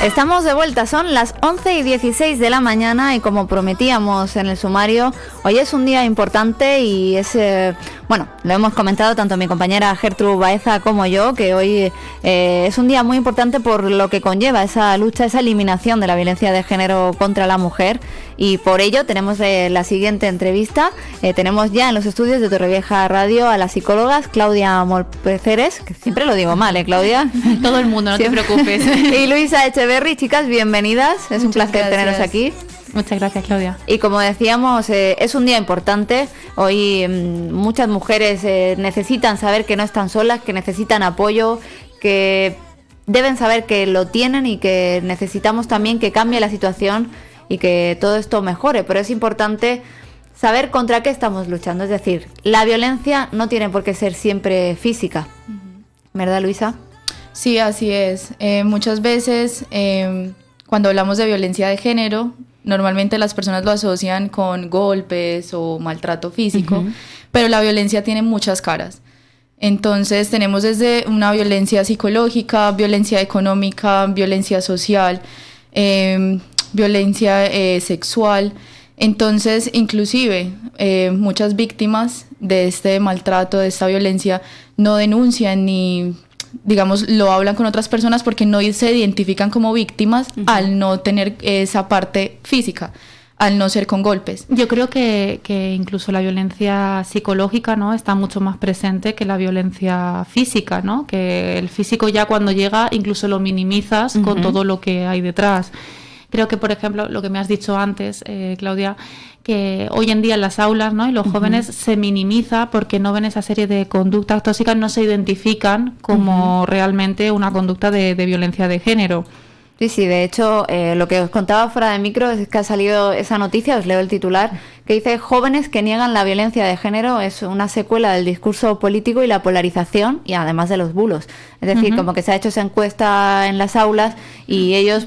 Estamos de vuelta, son las 11:16 de la mañana y como prometíamos en el sumario, hoy es un día importante y es, lo hemos comentado tanto mi compañera Gertrude Baeza como yo, que hoy es un día muy importante por lo que conlleva esa lucha, esa eliminación de la violencia de género contra la mujer, y por ello tenemos la siguiente entrevista. Tenemos ya en los estudios de Torrevieja Radio a las psicólogas Claudia Molpeceres, que siempre lo digo mal, Claudia? Todo el mundo, no te preocupes. Y Luisa Echeverri. Chicas, bienvenidas, es un placer teneros aquí. Muchas gracias, Claudia. Y como decíamos, es un día importante. Hoy muchas mujeres necesitan saber que no están solas, que necesitan apoyo, que deben saber que lo tienen y que necesitamos también que cambie la situación y que todo esto mejore. Pero es importante saber contra qué estamos luchando. Es decir, la violencia no tiene por qué ser siempre física. ¿Verdad, Luisa? Sí, así es. Muchas veces cuando hablamos de violencia de género, normalmente las personas lo asocian con golpes o maltrato físico, pero la violencia tiene muchas caras. Entonces tenemos desde una violencia psicológica, violencia económica, violencia social, violencia sexual. Entonces, inclusive, muchas víctimas de este maltrato, de esta violencia, no denuncian ni, digamos, lo hablan con otras personas porque no se identifican como víctimas al no tener esa parte física, al no ser con golpes. Yo creo que incluso la violencia psicológica, ¿no?, está mucho más presente que la violencia física, ¿no? Que el físico ya cuando llega incluso lo minimizas con todo lo que hay detrás. Creo que, por ejemplo, lo que me has dicho antes, Claudia, que hoy en día en las aulas, ¿no?, y los jóvenes se minimiza porque no ven esa serie de conductas tóxicas, no se identifican como realmente una conducta de violencia de género. Sí, de hecho, lo que os contaba fuera de micro es que ha salido esa noticia, os leo el titular, que dice: jóvenes que niegan la violencia de género es una secuela del discurso político y la polarización, y además de los bulos. Es decir, como que se ha hecho esa encuesta en las aulas y ellos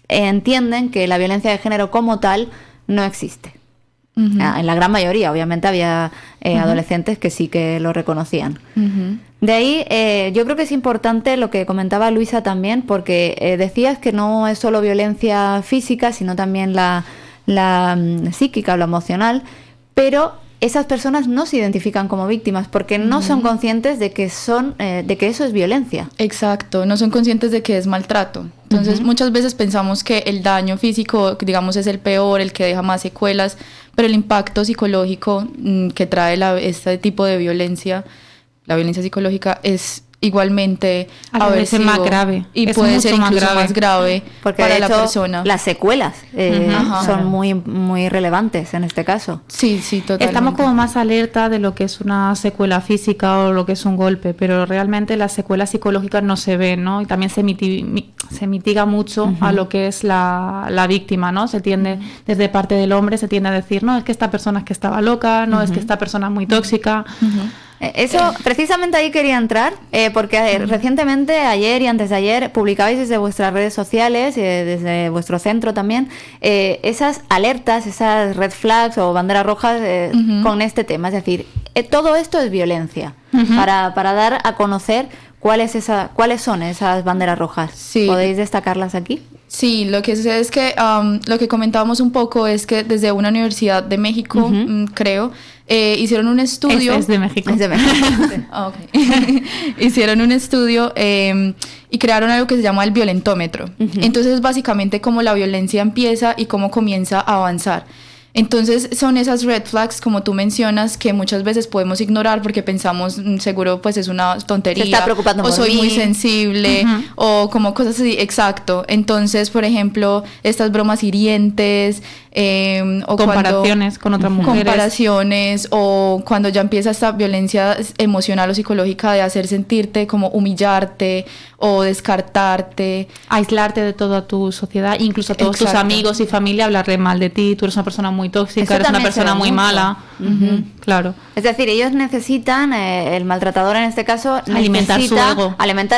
entienden que la violencia de género como tal no existe. En la gran mayoría, obviamente había adolescentes que sí que lo reconocían. De ahí yo creo que es importante lo que comentaba Luisa también, porque decías que no es solo violencia física, sino también la psíquica o la emocional, pero esas personas no se identifican como víctimas porque no son conscientes de que eso es violencia. Exacto, no son conscientes de que es maltrato. Entonces muchas veces pensamos que el daño físico, digamos, es el peor, el que deja más secuelas, pero el impacto psicológico que trae este tipo de violencia, la violencia psicológica, es igualmente aversivo, más grave y puede ser incluso más grave porque para de hecho, la persona. Las secuelas son muy, muy relevantes en este caso. Sí, totalmente. Estamos como más alerta de lo que es una secuela física o lo que es un golpe, pero realmente las secuelas psicológicas no se ven, ¿no? Y también se mitiga mucho a lo que es la víctima, ¿no? Se tiende, desde parte del hombre, se tiende a decir, no, es que esta persona es que estaba loca, no, es que esta persona es muy tóxica. Eso, precisamente ahí quería entrar, porque recientemente, ayer y antes de ayer, publicabais desde vuestras redes sociales, desde vuestro centro también, esas alertas, esas red flags o banderas rojas con este tema. Es decir, todo esto es violencia, para dar a conocer cuáles son esas banderas rojas. Sí. ¿Podéis destacarlas aquí? Sí, lo que sucede es que lo que comentábamos un poco es que desde una universidad de México, creo, hicieron un estudio. Es de México. Es de México. Okay. Hicieron un estudio y crearon algo que se llama el violentómetro. Entonces es básicamente cómo la violencia empieza y cómo comienza a avanzar. Entonces son esas red flags, como tú mencionas, que muchas veces podemos ignorar porque pensamos, seguro pues es una tontería, se está preocupando o soy por mí, muy sensible, o como cosas así. Exacto. Entonces, por ejemplo, estas bromas hirientes, o comparaciones con otras mujeres. Comparaciones, o cuando ya empieza esta violencia emocional o psicológica de hacer sentirte como humillarte o descartarte, aislarte de toda tu sociedad, incluso a todos tus amigos y familia, hablarle mal de ti, tú eres una persona muy tóxica, eso eres una persona muy mala. Claro. Es decir, ellos necesitan, el maltratador en este caso, alimentar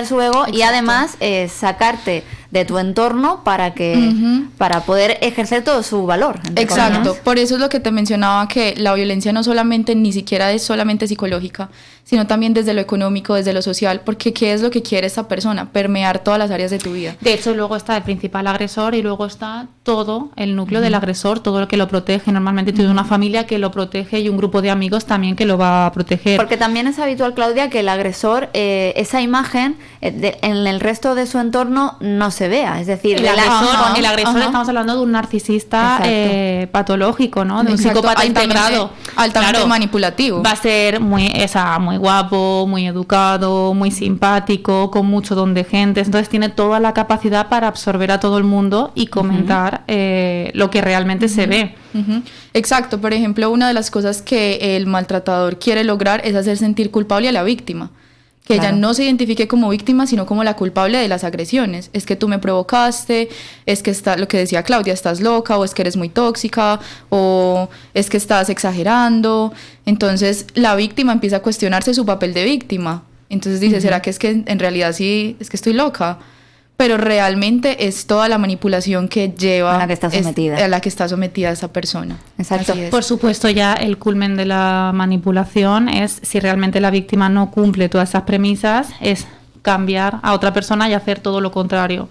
su ego y además sacarte de tu entorno para poder ejercer todo su valor. Exacto, comillas. por eso es lo que te mencionaba, que la violencia no solamente, ni siquiera es solamente psicológica, sino también desde lo económico, desde lo social, porque ¿qué es lo que quiere esta persona? Permear todas las áreas de tu vida. De hecho, luego está el principal agresor y luego está todo el núcleo del agresor, todo lo que lo protege. Normalmente tiene una familia que lo protege y un grupo de amigos también que lo va a proteger. Porque también es habitual, Claudia, que el agresor, esa imagen en el resto de su entorno no se vea. Es decir, El agresor, Ajá. estamos hablando de un narcisista patológico, ¿no? De un Exacto, psicópata integrado. altamente Claro, manipulativo. va a ser muy guapo, muy educado, muy simpático, con mucho don de gentes. Entonces tiene toda la capacidad para absorber a todo el mundo y comentar lo que realmente se ve. Ujú. Exacto, por ejemplo, una de las cosas que el maltratador quiere lograr es hacer sentir culpable a la víctima. Que Claro. ella no se identifique como víctima, sino como la culpable de las agresiones. Es que tú me provocaste, es que lo que decía Claudia, estás loca, o es que eres muy tóxica, o es que estás exagerando. Entonces la víctima empieza a cuestionarse su papel de víctima. Entonces dice, ¿será que es que en realidad sí, es que estoy loca? Pero realmente es toda la manipulación que lleva A la que está sometida. a la que está sometida esa persona. Exacto. Así es. Por supuesto, ya el culmen de la manipulación es, si realmente la víctima no cumple todas esas premisas, es cambiar a otra persona y hacer todo lo contrario.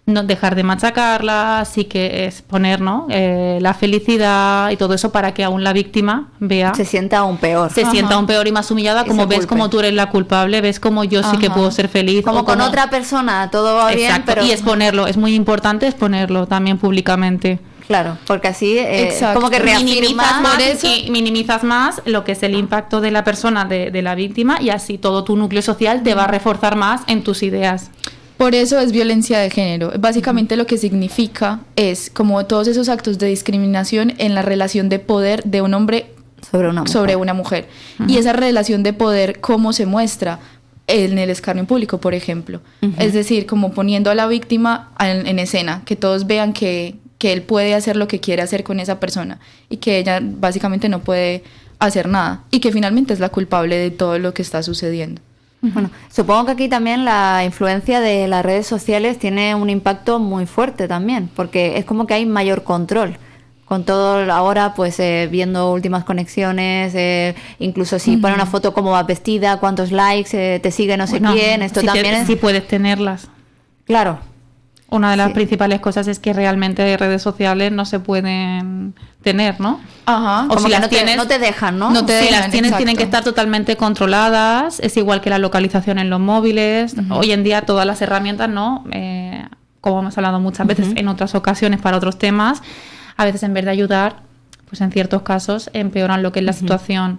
No dejar de machacarla, así que es poner, ¿no? La felicidad y todo eso para que aún la víctima vea, Se sienta aún peor. se sienta aún peor y más humillada, Y como se ves culpe. como tú eres la culpable, ves como yo sí que Ajá. puedo ser feliz. Como o con otra persona todo va bien, Exacto, pero... y exponerlo, es muy importante exponerlo también públicamente. Claro, porque así Exacto. como que Minimizas reafirma... más, Por eso- y minimizas más lo que es el impacto de la persona, de la víctima, y así todo tu núcleo social te va a reforzar más en tus ideas. Por eso es violencia de género. Básicamente lo que significa es como todos esos actos de discriminación en la relación de poder de un hombre sobre una mujer. Y esa relación de poder, ¿cómo se muestra? En el escarnio público, por ejemplo. Es decir, como poniendo a la víctima en escena, que todos vean que él puede hacer lo que quiere hacer con esa persona y que ella básicamente no puede hacer nada y que finalmente es la culpable de todo lo que está sucediendo. Bueno, supongo que aquí también la influencia de las redes sociales tiene un impacto muy fuerte también, porque es como que hay mayor control. Con todo ahora, pues viendo últimas conexiones, incluso si pone una foto cómo va vestida, cuántos likes, te sigue no sé Bueno, quién, esto si también es... si puedes tenerlas. Claro, Una de las Sí. principales cosas es que realmente redes sociales no se pueden tener, ¿no? Ajá. O como si que las no tienes- no te dejan, ¿no? no te Si dejan, las tienes tienen exacto. que estar totalmente controladas, es igual que la localización en los móviles. Hoy en día todas las herramientas, ¿no? Como hemos hablado muchas veces en otras ocasiones para otros temas, a veces en vez de ayudar, pues en ciertos casos empeoran lo que es la situación.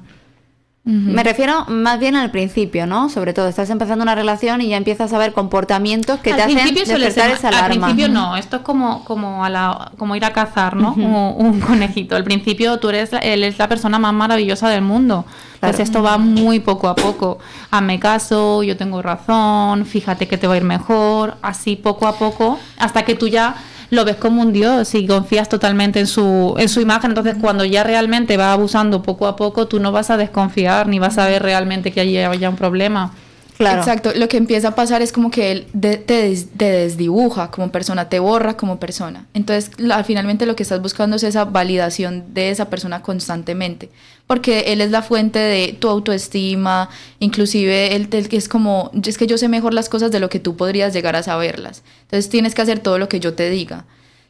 Me refiero más bien al principio, ¿no? Sobre todo, estás empezando una relación y ya empiezas a ver comportamientos que te hacen suele despertar ser- esa al alarma. principio no, esto es como ir a cazar, ¿no? Un conejito. Al principio él es la persona más maravillosa del mundo. Claro. Pues esto va muy poco a poco. Hazme caso, yo tengo razón, fíjate que te va a ir mejor, así poco a poco, hasta que tú ya lo ves como un dios y confías totalmente en su imagen. Entonces, cuando ya realmente va abusando poco a poco, tú no vas a desconfiar ni vas a ver realmente que haya un problema. Claro. Exacto, lo que empieza a pasar es como que él te desdibuja como persona, te borra como persona. Entonces, finalmente lo que estás buscando es esa validación de esa persona constantemente, porque él es la fuente de tu autoestima, inclusive él es como, es que yo sé mejor las cosas de lo que tú podrías llegar a saberlas. Entonces, tienes que hacer todo lo que yo te diga.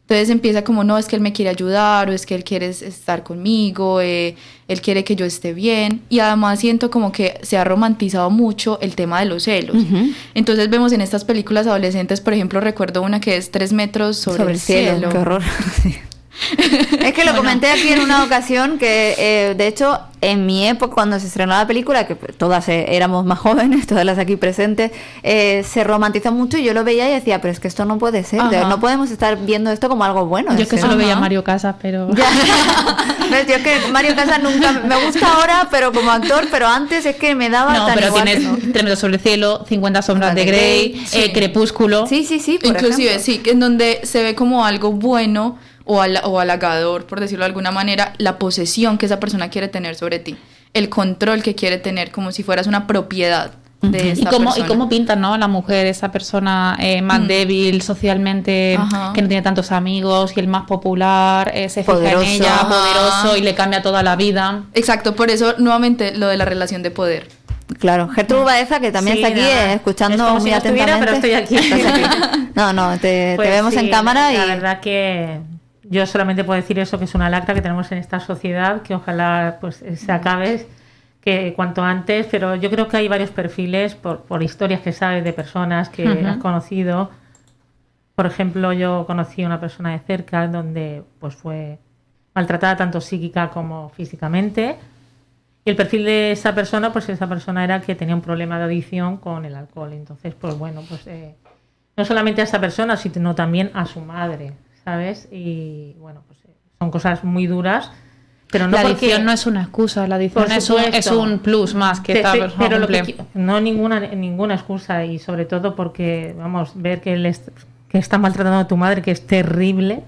Entonces empieza como, no, es que él me quiere ayudar, o es que él quiere estar conmigo, él quiere que yo esté bien. Y además siento como que se ha romantizado mucho el tema de los celos. Entonces vemos en estas películas adolescentes, por ejemplo, recuerdo una que es 3 metros sobre el cielo. Qué horror. Sí. Es que lo comenté aquí en una ocasión que, de hecho, en mi época, cuando se estrenó la película, que todas éramos más jóvenes, todas las aquí presentes, se romantizó mucho y yo lo veía y decía, pero es que esto no puede ser, Ajá. no podemos estar viendo esto como algo bueno. Yo que Es solo veía Ajá. Mario Casas, pero... Ya. ¿Ves? Yo es que Mario Casas nunca me gusta ahora, pero como actor, pero antes es que me daba No, tan pero igual. tienes 3 metros sobre el cielo, 50 sombras de de Grey, Grey, sí. Crepúsculo. Sí, por Inclusive, ejemplo. sí, que en donde se ve como algo bueno o halagador, por decirlo de alguna manera, la posesión que esa persona quiere tener sobre ti, el control que quiere tener como si fueras una propiedad. de esta persona. ¿Y cómo pintan, ¿no? La mujer, esa persona más débil socialmente, que no tiene tantos amigos, y el más popular, se fija en ella, poderoso, y le cambia toda la vida. Exacto, por eso nuevamente lo de la relación de poder. Claro, Gertrude Baeza, que también está aquí escuchando muy atentamente. Pero estoy aquí. No, te Pues vemos en cámara. La verdad que yo solamente puedo decir eso, que es una lacra que tenemos en esta sociedad, que ojalá pues se acabe que cuanto antes, pero yo creo que hay varios perfiles por historias que sabes de personas que has conocido. Por ejemplo, yo conocí a una persona de cerca donde pues fue maltratada tanto psíquica como físicamente. Y el perfil de esa persona era que tenía un problema de adicción con el alcohol. Entonces, pues bueno, pues no solamente a esa persona, sino también a su madre, ¿sabes? Y bueno, pues son cosas muy duras. Pero no, la adicción no es una excusa, la adicción es un plus más que tal persona. Pero no ninguna excusa, y sobre todo porque, vamos, ver que está maltratando a tu madre, que es terrible.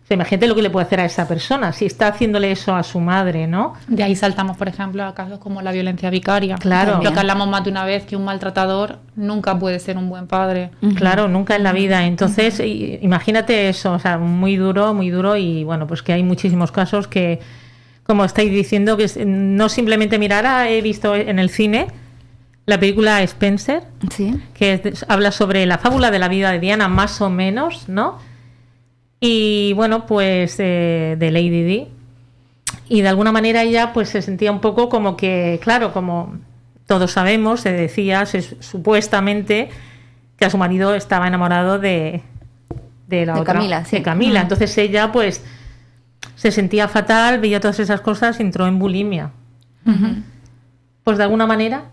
O sea, imagínate lo que le puede hacer a esa persona si está haciéndole eso a su madre, ¿no? De ahí saltamos, por ejemplo, a casos como la violencia vicaria. Claro. Lo que hablamos más de una vez, que un maltratador nunca puede ser un buen padre. Claro, nunca en la vida. Entonces, imagínate eso, o sea, muy duro, y bueno, pues que hay muchísimos casos que, como estáis diciendo, que no simplemente mirar, he visto en el cine la película Spencer, ¿sí? Que habla sobre la fábula de la vida de Diana, más o menos, ¿no? Y bueno, pues de Lady Di. Y de alguna manera ella pues se sentía un poco como que, claro, como todos sabemos, se decía supuestamente que a su marido estaba enamorado de otra, Camila, sí. de Camila. Entonces ella pues se sentía fatal, veía todas esas cosas, entró en bulimia. Pues de alguna manera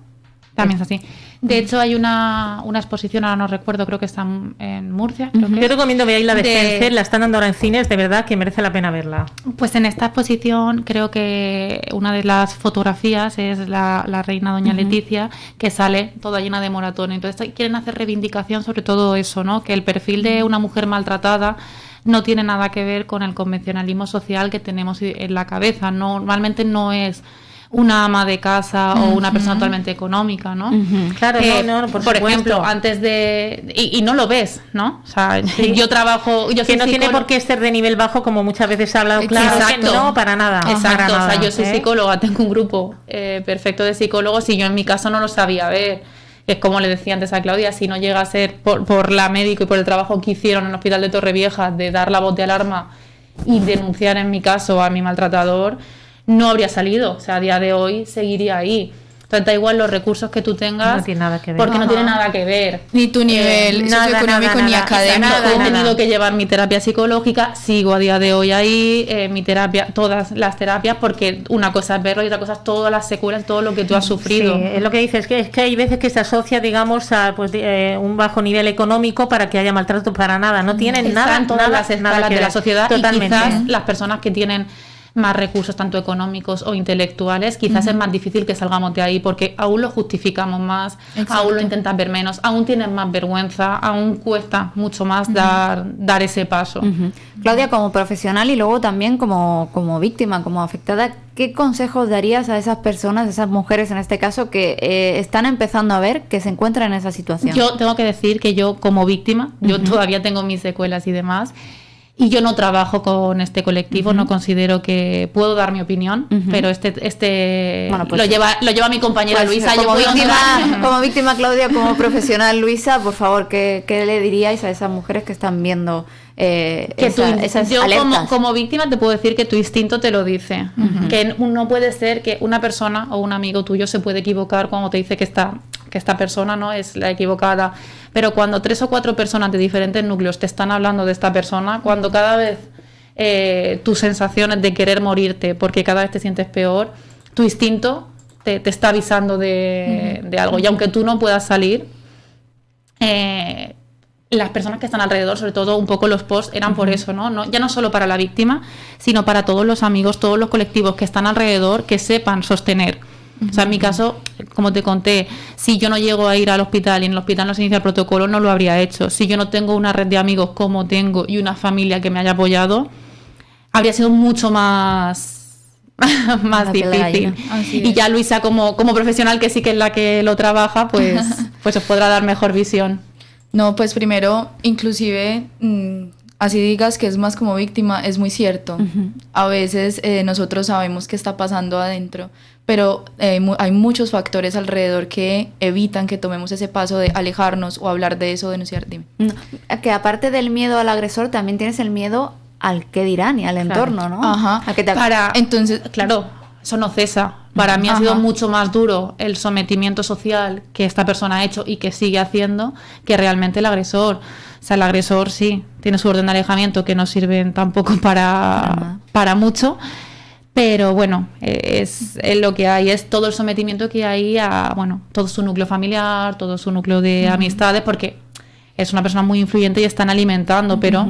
también es así. De hecho, hay una exposición, ahora no recuerdo, creo que está en Murcia. Yo recomiendo veáis la de Spencer, la están dando ahora en cines, de verdad que merece la pena verla. Pues en esta exposición creo que una de las fotografías es la reina doña Leticia, que sale toda llena de moratones. Entonces quieren hacer reivindicación sobre todo eso, ¿no? Que el perfil de una mujer maltratada no tiene nada que ver con el convencionalismo social que tenemos en la cabeza. Normalmente no es una ama de casa o una persona totalmente económica, ¿no? Claro, por ejemplo, antes de... Y no lo ves, ¿no? O sea, yo trabajo... que no tiene por qué ser de nivel bajo, como muchas veces se ha hablado, claro. Exacto. No, para nada. Exacto, para nada, o sea, yo soy psicóloga, tengo un grupo perfecto de psicólogos y yo en mi caso no lo sabía ver. Es como le decía antes a Claudia, si no llega a ser por la médico y por el trabajo que hicieron en el hospital de Torrevieja de dar la voz de alarma y denunciar en mi caso a mi maltratador, no habría salido, o sea, a día de hoy seguiría ahí. Entonces da igual los recursos que tú tengas, no tiene nada que ver. Porque no tiene nada que ver. Ni tu nivel socioeconómico ni académico. He tenido que llevar mi terapia psicológica, sigo a día de hoy ahí, mi terapia, todas las terapias, porque una cosa es verlo y otra cosa es todas las secuelas, todo lo que tú has sufrido. Sí, es lo que dices, es que hay veces que se asocia, digamos, a pues, un bajo nivel económico para que haya maltrato, para nada. No tienen nada en todas las escalas de la sociedad. Totalmente. Y quizás las personas que tienen más recursos, tanto económicos o intelectuales, quizás es más difícil que salgamos de ahí porque aún lo justificamos más, aún lo intentas ver menos, aún tienes más vergüenza, aún cuesta mucho más dar ese paso. Claudia, como profesional y luego también como víctima, como afectada, ¿qué consejos darías a esas personas, a esas mujeres en este caso, que están empezando a ver que se encuentran en esa situación? Yo tengo que decir que yo como víctima, yo todavía tengo mis secuelas y demás, y yo no trabajo con este colectivo, no considero que puedo dar mi opinión, pero bueno, pues, lo lleva mi compañera pues, Luisa. Como víctima, Claudia, como profesional, Luisa, por favor, ¿qué le diríais a esas mujeres que están viendo esas yo alertas? como víctima te puedo decir que tu instinto te lo dice, que no puede ser que una persona o un amigo tuyo se puede equivocar cuando te dice que esta persona no es la equivocada, pero cuando 3 o 4 personas de diferentes núcleos te están hablando de esta persona, cuando cada vez tus sensaciones de querer morirte porque cada vez te sientes peor, tu instinto te está avisando de algo, y aunque tú no puedas salir, las personas que están alrededor, sobre todo un poco los posts, eran por eso, ¿no? Ya no solo para la víctima, sino para todos los amigos, todos los colectivos que están alrededor, que sepan sostener. O sea, en mi caso, como te conté, si yo no llego a ir al hospital y en el hospital no se inicia el protocolo, no lo habría hecho. Si yo no tengo una red de amigos como tengo y una familia que me haya apoyado, habría sido mucho más más La piel de difícil. gallina. Así Y es. ya Luisa como profesional, que sí que es la que lo trabaja, pues os podrá dar mejor visión. No, pues primero, inclusive, así digas que es más como víctima, es muy cierto. A veces nosotros sabemos qué está pasando adentro, pero hay muchos factores alrededor que evitan que tomemos ese paso de alejarnos o hablar de eso, denunciar. Dime. Que aparte del miedo al agresor, también tienes el miedo al qué dirán y al entorno, ¿no? Ajá. A que te... Entonces, Claro, eso no cesa. Para mí ha sido mucho más duro el sometimiento social que esta persona ha hecho y que sigue haciendo que realmente el agresor. O sea, el agresor sí tiene su orden de alejamiento que no sirven tampoco para mucho, pero bueno, es lo que hay, es todo el sometimiento que hay a, bueno, todo su núcleo familiar, todo su núcleo de amistades, porque es una persona muy influyente y están alimentando, pero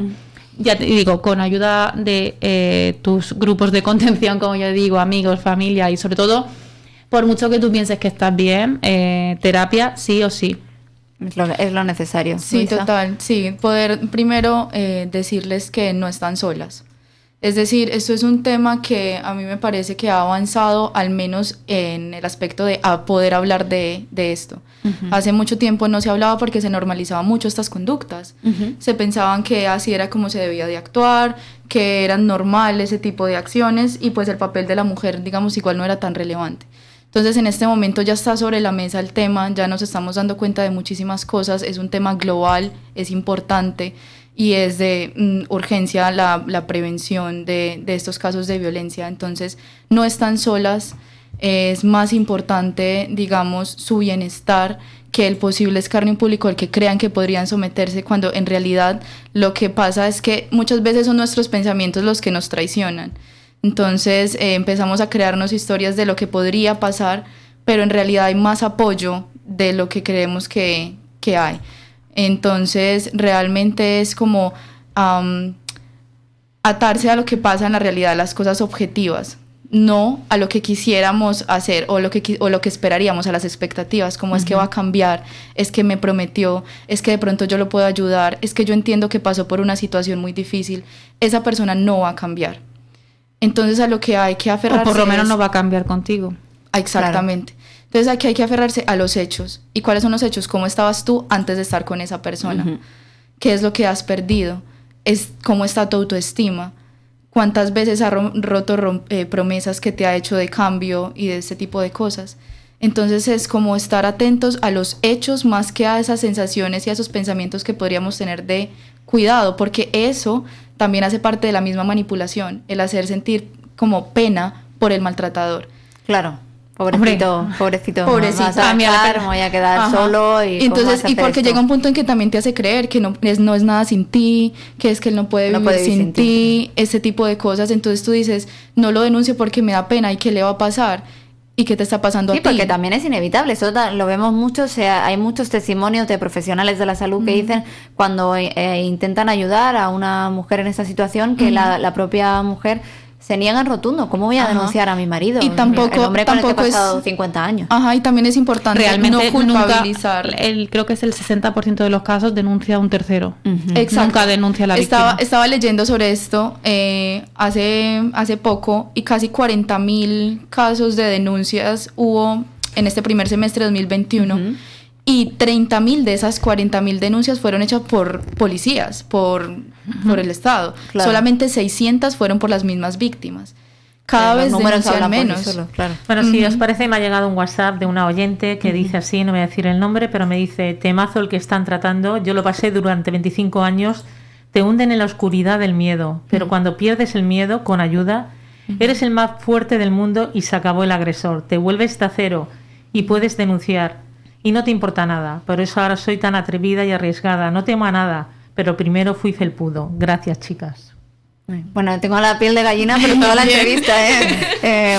ya te digo, con ayuda de tus grupos de contención, como yo digo, amigos, familia y sobre todo, por mucho que tú pienses que estás bien, terapia sí o sí. Es lo necesario. sí, Luisa. total, sí, poder primero decirles que no están solas. Es decir, esto es un tema que a mí me parece que ha avanzado, al menos en el aspecto de poder hablar de esto. Hace mucho tiempo no se hablaba porque se normalizaba mucho estas conductas. Se pensaban que así era como se debía de actuar, que eran normales ese tipo de acciones y pues el papel de la mujer, digamos, igual no era tan relevante. Entonces en este momento ya está sobre la mesa el tema, ya nos estamos dando cuenta de muchísimas cosas, es un tema global, es importante y es de urgencia la prevención de estos casos de violencia. Entonces no están solas, es más importante, digamos, su bienestar que el posible escarnio público al que crean que podrían someterse, cuando en realidad lo que pasa es que muchas veces son nuestros pensamientos los que nos traicionan. Entonces empezamos a crearnos historias de lo que podría pasar, pero en realidad hay más apoyo de lo que creemos que hay. Entonces realmente es como atarse a lo que pasa en la realidad, las cosas objetivas, no a lo que quisiéramos hacer o lo que esperaríamos, a las expectativas, como es que va a cambiar, es que me prometió, es que de pronto yo lo puedo ayudar, es que yo entiendo que pasó por una situación muy difícil. Esa persona no va a cambiar. Entonces a lo que hay que aferrarse, O por lo menos no va a cambiar contigo. Exactamente. Claro. Entonces aquí hay que aferrarse a los hechos. ¿Y cuáles son los hechos? ¿Cómo estabas tú antes de estar con esa persona? ¿Qué es lo que has perdido? ¿Cómo está tu autoestima? ¿Cuántas veces has roto promesas que te ha hecho de cambio y de ese tipo de cosas? Entonces es como estar atentos a los hechos más que a esas sensaciones y a esos pensamientos que podríamos tener de cuidado, porque eso también hace parte de la misma manipulación, el hacer sentir como pena por el maltratador. Claro. Pobrecito. Pobrecito. Me voy a quedar solo. Y entonces, y porque llega un punto en que también te hace creer que no es nada sin ti, que es que él no puede vivir sin ti, ese tipo de cosas. Entonces tú dices, no lo denuncio porque me da pena, ¿y qué le va a pasar? ¿Y qué te está pasando a ti? Sí, porque también es inevitable, eso lo vemos mucho, o sea, hay muchos testimonios de profesionales de la salud que dicen cuando intentan ayudar a una mujer en esta situación que la propia mujer se niegan rotundo. ¿Cómo voy a denunciar a mi marido? Y tampoco, el hombre con el que he pasado 50 años. Ajá, y también es importante realmente no culpabilizar. Creo que es el 60% de los casos denuncia a un tercero. Exacto. Nunca denuncia a la víctima. Estaba leyendo sobre esto hace poco y casi 40.000 casos de denuncias hubo en este primer semestre de 2021. Y 30.000 de esas 40.000 denuncias fueron hechas por policías, por el Estado. Claro. Solamente 600 fueron por las mismas víctimas. Cada vez denuncian menos. Solo, claro. Bueno, si os parece, me ha llegado un WhatsApp de una oyente que dice así, no voy a decir el nombre, pero me dice: temazo el que están tratando, yo lo pasé durante 25 años, te hunden en la oscuridad del miedo, pero cuando pierdes el miedo, con ayuda, eres el más fuerte del mundo y se acabó el agresor. Te vuelves de acero y puedes denunciar. Y no te importa nada, por eso ahora soy tan atrevida y arriesgada. No temo a nada, pero primero fui felpudo. Gracias, chicas. Bueno, tengo la piel de gallina, pero toda la entrevista,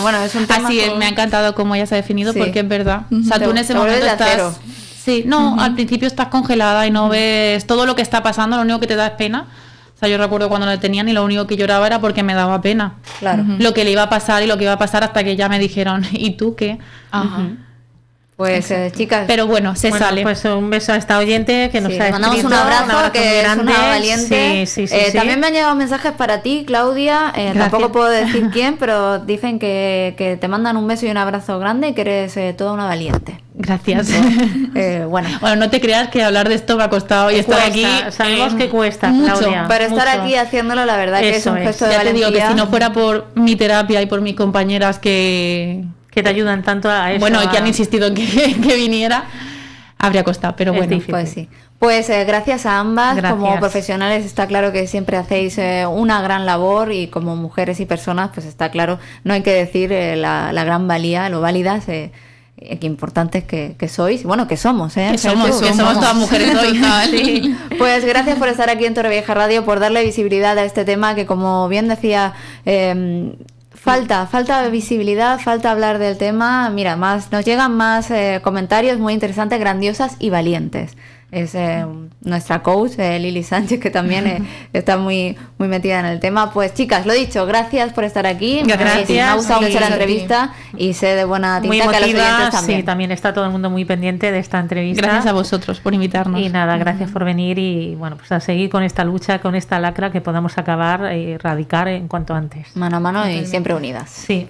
bueno, es un tema... Así es, me ha encantado cómo ella se ha definido, porque es verdad. O sea, tú en ese momento estás... Sí, no, al principio estás congelada y no ves todo lo que está pasando, lo único que te da es pena. O sea, yo recuerdo cuando lo tenían y lo único que lloraba era porque me daba pena. Claro. Lo que le iba a pasar y lo que iba a pasar hasta que ya me dijeron, ¿y tú qué? Ajá. Pues chicas, pero bueno, se sale. Pues un beso a esta oyente que nos ha escrito. Mandamos un abrazo, que muy es grande. una valiente. Sí. También me han llegado mensajes para ti, Claudia. Tampoco puedo decir quién, pero dicen que te mandan un beso y un abrazo grande y que eres toda una valiente. Gracias. Bueno, no te creas que hablar de esto me ha costado y estar aquí. Sabemos que cuesta, mucho, Claudia. pero estar mucho. aquí haciéndolo, la verdad que es un gesto de Ya te valentía. digo que si no fuera por mi terapia y por mis compañeras que te ayudan tanto a eso. Bueno, y que han insistido en que viniera, habría costado, pero bueno. difícil. Pues sí. Pues gracias a ambas. Gracias. Como profesionales está claro que siempre hacéis una gran labor y como mujeres y personas, pues está claro, no hay que decir la gran valía, lo válidas, qué importantes que sois, bueno, que somos, que somos todas mujeres hoy. Sí. Pues gracias por estar aquí en Torrevieja Radio, por darle visibilidad a este tema que, como bien decía, falta visibilidad, falta hablar del tema. Mira, nos llegan más comentarios muy interesantes, grandiosas y valientes. Es nuestra coach, Lili Sánchez, que también está muy metida en el tema. Pues chicas, lo dicho, gracias por estar aquí. Gracias. Me ha gustado mucho la entrevista y sé de buena tinta muy que a los emotiva, oyentes también. Sí, también está todo el mundo muy pendiente de esta entrevista. Gracias a vosotros por invitarnos. Y nada, gracias por venir y bueno, pues a seguir con esta lucha, con esta lacra que podamos acabar y erradicar en cuanto antes. Mano a mano y siempre unidas. Sí.